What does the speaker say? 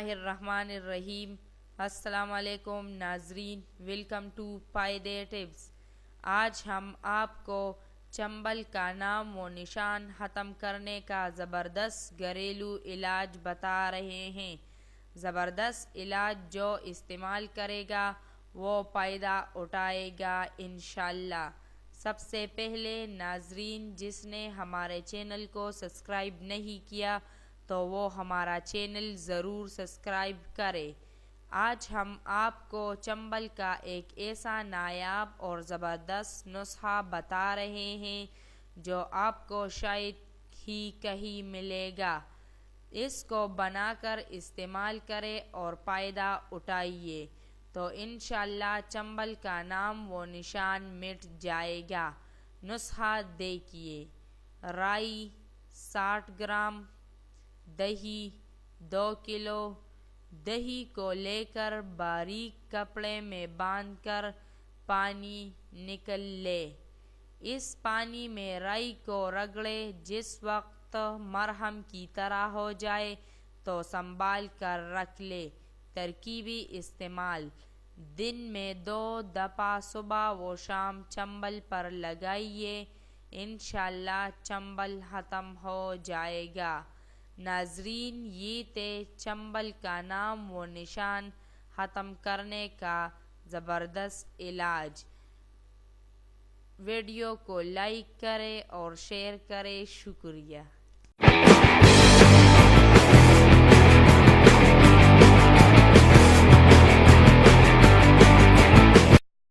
اللہ الرحمن الرحیم۔ السلام علیکم ناظرین، ویلکم ٹو فائدے ٹپس۔ آج ہم آپ کو چنبل کا نام و نشان ختم کرنے کا زبردست گھریلو علاج بتا رہے ہیں۔ زبردست علاج جو استعمال کرے گا وہ فائدہ اٹھائے گا انشاءاللہ۔ سب سے پہلے ناظرین، جس نے ہمارے چینل کو سبسکرائب نہیں کیا تو وہ ہمارا چینل ضرور سبسکرائب کرے۔ آج ہم آپ کو چنبل کا ایک ایسا نایاب اور زبردست نسخہ بتا رہے ہیں جو آپ کو شاید ہی کہیں ملے گا۔ اس کو بنا کر استعمال کرے اور فائدہ اٹھائیے تو انشاءاللہ چنبل کا نام و نشان مٹ جائے گا۔ نسخہ دیکھیے۔ رائی 60 گرام، دہی 2 کلو۔ دہی کو لے کر باریک کپڑے میں باندھ کر پانی نکل لے۔ اس پانی میں رائی کو رگڑے۔ جس وقت مرہم کی طرح ہو جائے تو سنبھال کر رکھ لے۔ ترکیبی استعمال: دن میں 2 دفعہ صبح و شام چنبل پر لگائیے، انشاءاللہ چنبل ختم ہو جائے گا۔ ناظرین، یہ تھے چنبل کا نام و نشان ختم کرنے کا زبردست علاج۔ ویڈیو کو لائک کریں اور شیئر کریں۔ شکریہ۔